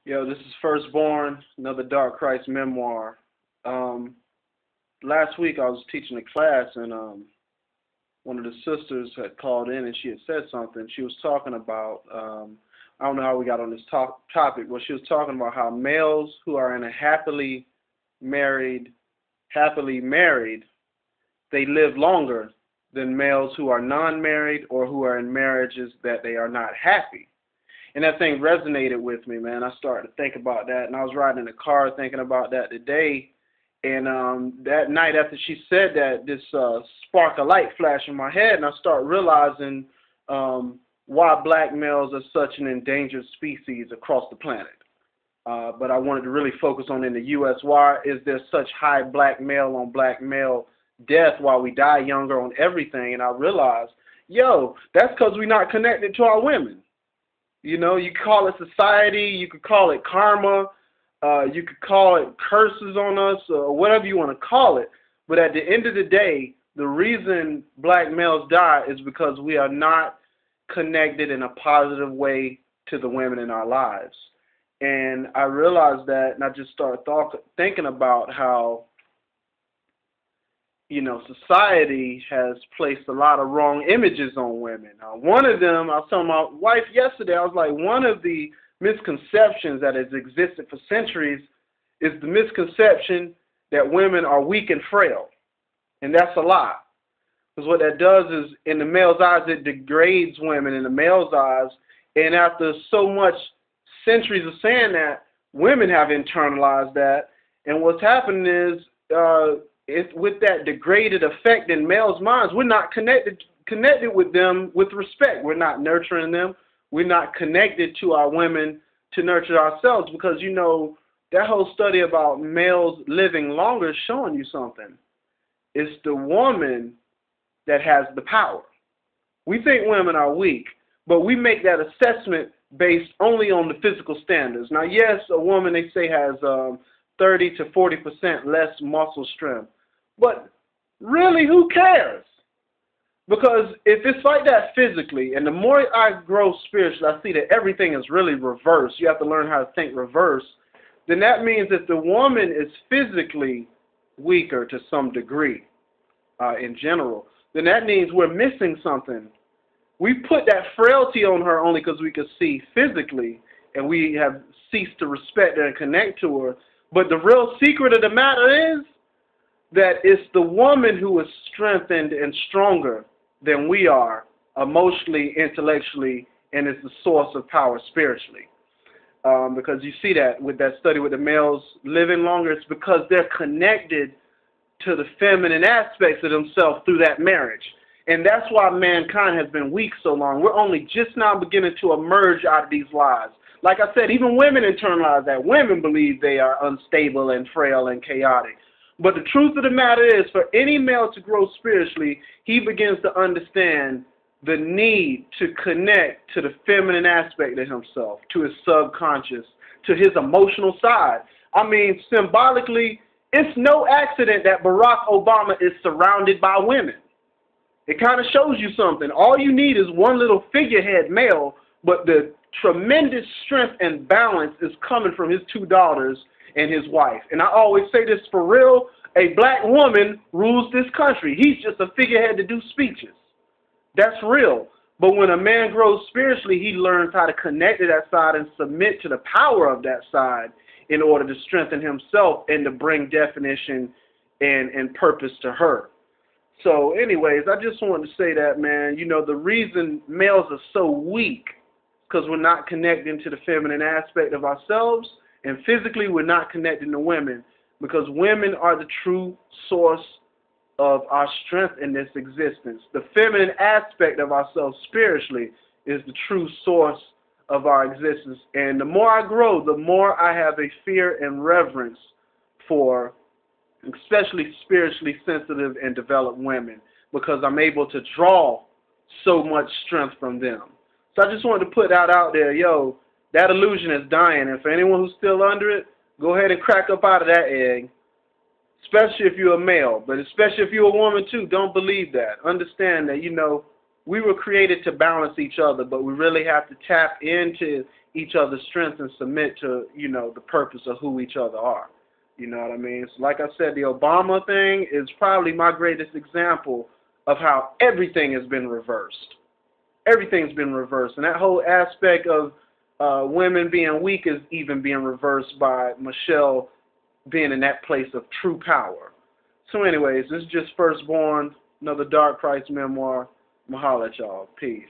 Yo, this is Firstborn, another Dark Christ memoir. Last week I was teaching a class and one of the sisters had called in and she had said something. She was talking about, I don't know how we got on this topic, but she was talking about how males who are in a happily married, they live longer than males who are non-married or who are in marriages that they are not happy. And that thing resonated with me, man. I started to think about that, and I was riding in the car thinking about that today. And that night after she said that, this spark of light flashed in my head, and I started realizing why black males are such an endangered species across the planet. But I wanted to really focus on in the U.S. Why is there such high black male on black male death while we die younger on everything? And I realized, yo, that's because we're not connected to our women. You know, you could call it society, you could call it karma, you could call it curses on us, or whatever you want to call it. But at the end of the day, the reason black males die is because we are not connected in a positive way to the women in our lives. And I realized that, and I just started thinking about how, you know, society has placed a lot of wrong images on women. One of them, I was telling my wife yesterday, I was like, one of the misconceptions that has existed for centuries is the misconception that women are weak and frail. And that's a lie. Because what that does is, in the male's eyes, it degrades women in the male's eyes. And after so much centuries of saying that, women have internalized that. And what's happening is, with that degraded effect in males' minds, we're not connected with them with respect. We're not nurturing them. We're not connected to our women to nurture ourselves, because, you know, that whole study about males living longer is showing you something. It's the woman that has the power. We think women are weak, but we make that assessment based only on the physical standards. Now, yes, a woman, they say, has 30 to 40% less muscle strength. But really, who cares? Because if it's like that physically, and the more I grow spiritually, I see that everything is really reverse. You have to learn how to think reverse. Then that means that the woman is physically weaker to some degree in general. Then that means we're missing something. We put that frailty on her only because we could see physically, and we have ceased to respect her and connect to her. But the real secret of the matter is that it's the woman who is strengthened and stronger than we are emotionally, intellectually, and is the source of power spiritually. Because you see that with that study with the males living longer, it's because they're connected to the feminine aspects of themselves through that marriage. And that's why mankind has been weak so long. We're only just now beginning to emerge out of these lies. Like I said, even women internalize that. Women believe they are unstable and frail and chaotic. But the truth of the matter is, for any male to grow spiritually, he begins to understand the need to connect to the feminine aspect of himself, to his subconscious, to his emotional side. I mean, symbolically, it's no accident that Barack Obama is surrounded by women. It kind of shows you something. All you need is one little figurehead male, but the tremendous strength and balance is coming from his two daughters and his wife. And I always say this for real, a black woman rules this country. He's just a figurehead to do speeches. That's real. But when a man grows spiritually, he learns how to connect to that side and submit to the power of that side in order to strengthen himself and to bring definition and purpose to her. So anyways, I just wanted to say that, man, you know, the reason males are so weak because we're not connecting to the feminine aspect of ourselves. And physically, we're not connecting to women, because women are the true source of our strength in this existence. The feminine aspect of ourselves spiritually is the true source of our existence. And the more I grow, the more I have a fear and reverence for especially spiritually sensitive and developed women, because I'm able to draw so much strength from them. So I just wanted to put that out there. Yo, that illusion is dying, and for anyone who's still under it, go ahead and crack up out of that egg, especially if you're a male, but especially if you're a woman too. Don't believe that. Understand that, you know, we were created to balance each other, but we really have to tap into each other's strengths and submit to, the purpose of who each other are. You know what I mean? So like I said, the Obama thing is probably my greatest example of how everything has been reversed. Everything's been reversed. And that whole aspect of women being weak is even being reversed by Michelle being in that place of true power. So anyways, this is just Firstborn, another Dark Christ memoir. Mahalo at y'all. Peace.